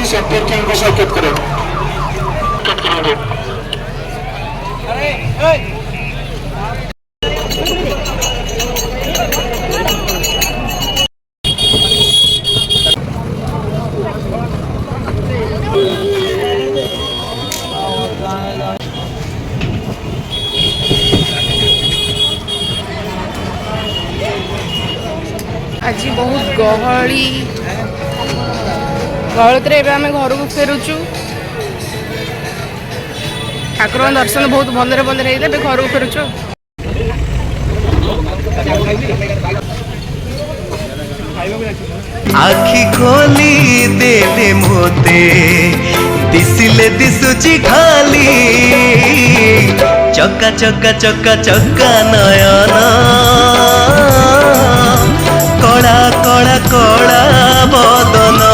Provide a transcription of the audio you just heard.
संपर्क को साकेत करें। आज बहुत गहली आम घर को फेरुचु। ठाकुर दर्शन बहुत भलरे भलरे होते घर को फेरुचु। आखि खोली देले मोते दिसिले दिसुची खाली चक्का चक्का चक्का चक्का नयन कड़ा कड़ा कड़ा बदन